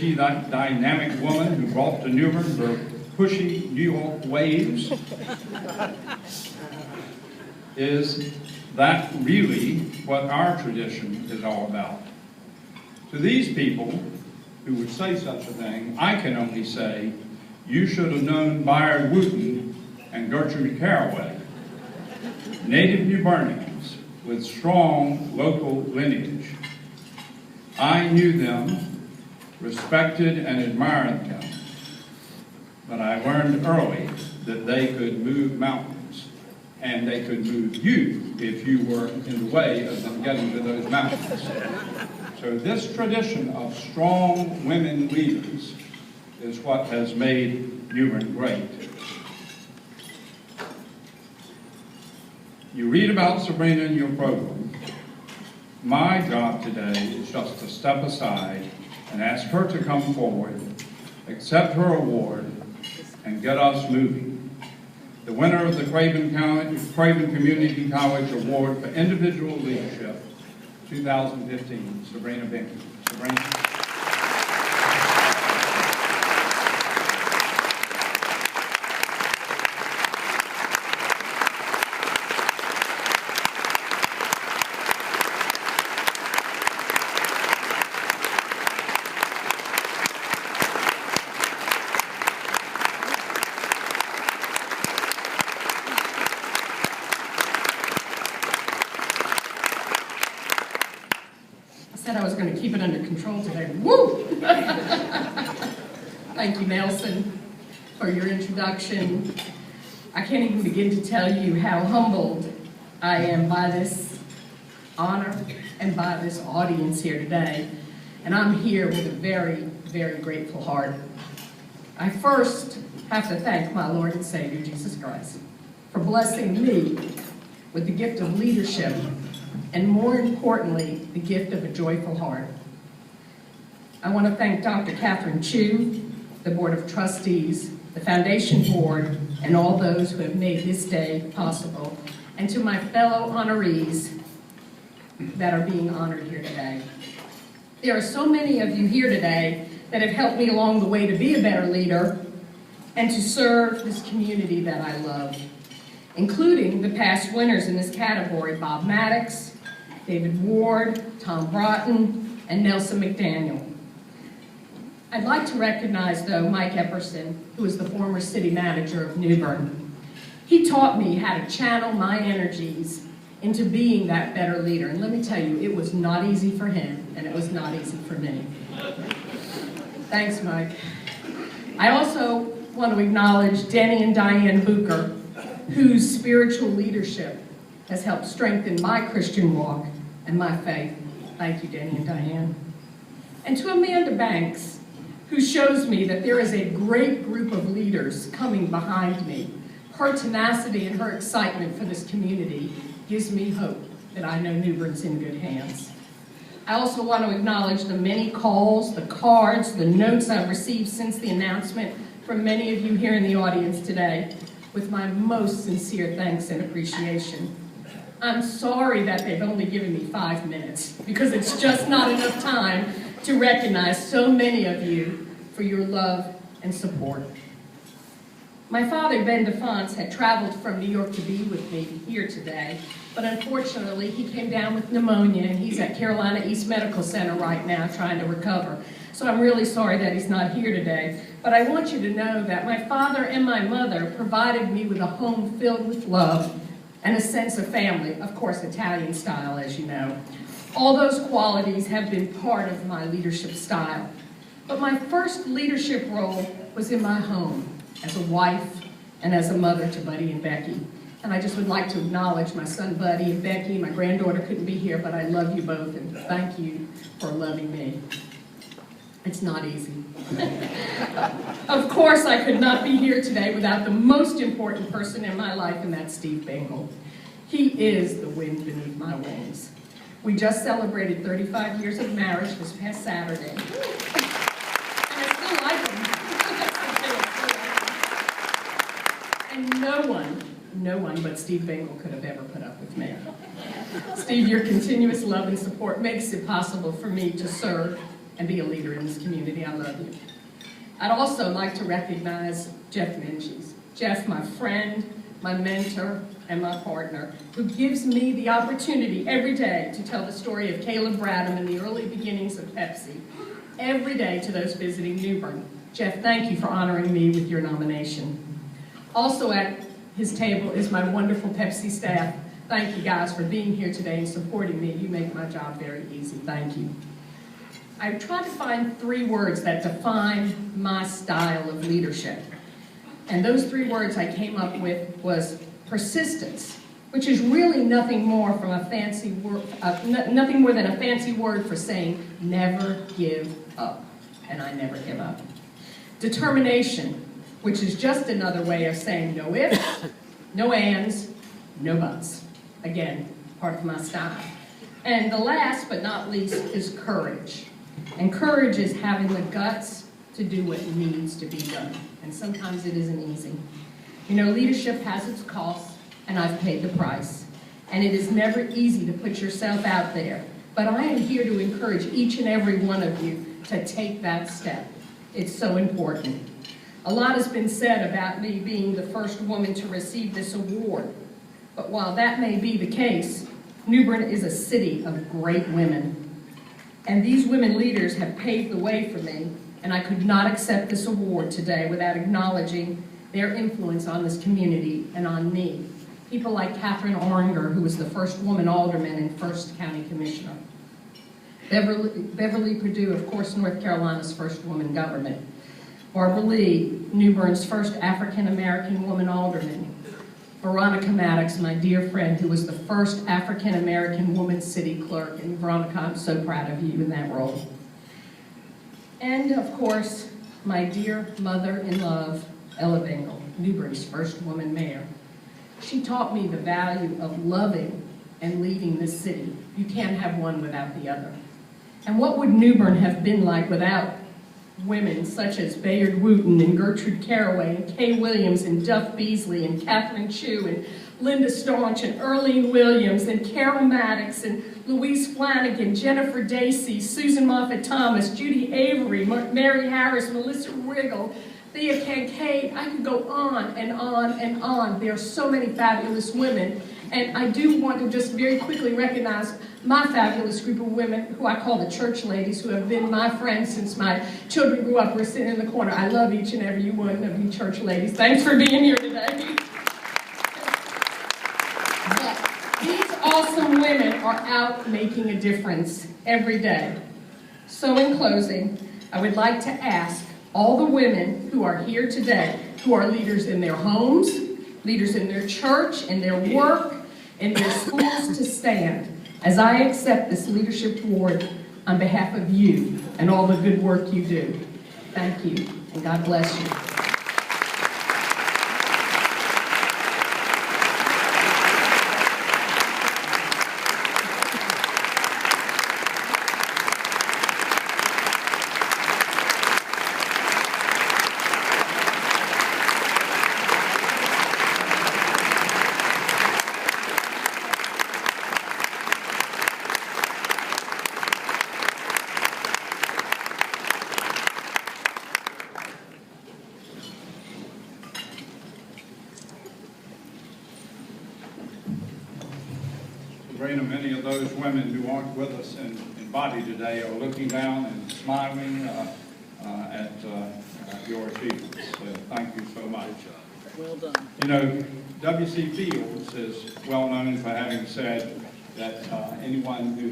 she that dynamic woman who brought to New Bern her pushy New York waves? Is that really what our tradition is all about? To these people who would say such a thing, I can only say, you should have known Byron Wooten and Gertrude Caraway, native New Berners with strong local lineage. I knew them, respected and admired them, but I learned early that they could move mountains, and they could move you if you were in the way of them getting to those mountains. So this tradition of strong women leaders is what has made New Bern great. You read about Sabrina in your program. My job today is just to step aside and ask her to come forward, accept her award, and get us moving. The winner of the Craven Community College Award for Individual Leadership 2015, Sabrina Bengel. Sabrina. I was going to keep it under control today. Woo! Thank you, Nelson, for your introduction. I can't even begin to tell you how humbled I am by this honor and by this audience here today. And I'm here with a very, very grateful heart. I first have to thank my Lord and Savior, Jesus Christ, for blessing me with the gift of leadership, and more importantly, the gift of a joyful heart. I want to thank Dr. Catherine Chu, the Board of Trustees, the Foundation Board, and all those who have made this day possible, and to my fellow honorees that are being honored here today. There are so many of you here today that have helped me along the way to be a better leader and to serve this community that I love, including the past winners in this category, Bob Maddox, David Ward, Tom Broughton, and Nelson McDaniel. I'd like to recognize, though, Mike Epperson, who is the former city manager of New Bern. He taught me how to channel my energies into being that better leader. And let me tell you, it was not easy for him, and it was not easy for me. Thanks, Mike. I also want to acknowledge Denny and Diane Bucher, whose spiritual leadership has helped strengthen my Christian walk and my faith. Thank you, Denny and Diane. And to Amanda Banks, who shows me that there is a great group of leaders coming behind me. Her tenacity and her excitement for this community gives me hope that I know New Bern's in good hands. I also want to acknowledge the many calls, the cards, the notes I've received since the announcement from many of you here in the audience today, with my most sincere thanks and appreciation. I'm sorry that they've only given me 5 minutes, because it's just not enough time to recognize so many of you for your love and support. My father, Ben DeFonce, had traveled from New York to be with me here today, but unfortunately he came down with pneumonia, and he's at Carolina East Medical Center right now trying to recover. So I'm really sorry that he's not here today. But I want you to know that my father and my mother provided me with a home filled with love and a sense of family, of course, Italian style, as you know. All those qualities have been part of my leadership style. But my first leadership role was in my home, as a wife and as a mother to Buddy and Becky. And I just would like to acknowledge my son Buddy and Becky. My granddaughter couldn't be here, but I love you both, and thank you for loving me. It's not easy. Of course, I could not be here today without the most important person in my life, and that's Steve Bengel. He is the wind beneath my wings. We just celebrated 35 years of marriage this past Saturday. And I still like him. And no one but Steve Bengel could have ever put up with me. Steve, your continuous love and support makes it possible for me to serve and be a leader in this community. I love you. I'd also like to recognize Jeff Menges. Jeff, my friend, my mentor, and my partner, who gives me the opportunity every day to tell the story of Caleb Bradham and the early beginnings of Pepsi, every day to those visiting New Bern. Jeff, thank you for honoring me with your nomination. Also at his table is my wonderful Pepsi staff. Thank you guys for being here today and supporting me. You make my job very easy. Thank you. I tried to find 3 words that define my style of leadership. And those 3 words I came up with was persistence, which is really nothing more from a fancy word, nothing more than a fancy word for saying never give up. And I never give up. Determination, which is just another way of saying no ifs, no ands, no buts. Again, part of my style. And the last but not least is courage. And courage is having the guts to do what needs to be done. And sometimes it isn't easy. You know, leadership has its costs, and I've paid the price. And it is never easy to put yourself out there. But I am here to encourage each and every one of you to take that step. It's so important. A lot has been said about me being the first woman to receive this award. But while that may be the case, New Bern is a city of great women. And these women leaders have paved the way for me, and I could not accept this award today without acknowledging their influence on this community and on me. People like Catherine Oringer, who was the first woman alderman and first county commissioner. Beverly Perdue, of course, North Carolina's first woman government. Barbara Lee, New Bern's first African-American woman alderman. Veronica Maddox, my dear friend, who was the first African-American woman city clerk. And Veronica, I'm so proud of you in that role. And of course, my dear mother-in-law, Ella Bengel, New Bern's first woman mayor. She taught me the value of loving and leading this city. You can't have one without the other. And what would New Bern have been like without women such as Bayard Wooten and Gertrude Caraway and Kay Williams and Duff Beasley and Catherine Chu and Linda Staunch and Earlene Williams and Carol Maddox and Louise Flanagan, Jennifer Dacey, Susan Moffett Thomas, Judy Avery, Mary Harris, Melissa Riggle, Thea Kincaid. I could go on and on and on. There are so many fabulous women. And I do want to just very quickly recognize my fabulous group of women, who I call the church ladies, who have been my friends since my children grew up. We're sitting in the corner. I love each and every one of you church ladies. Thanks for being here today. But these awesome women are out making a difference every day. So in closing, I would like to ask all the women who are here today, who are leaders in their homes, leaders in their church, in their work, in their schools, to stand as I accept this leadership award on behalf of you and all the good work you do. Thank you, and God bless you. Sabrina, many of those women who aren't with us in body today are looking down and smiling at your achievements. So thank you so much. Well done. You know, W.C. Fields is well known for having said that anyone who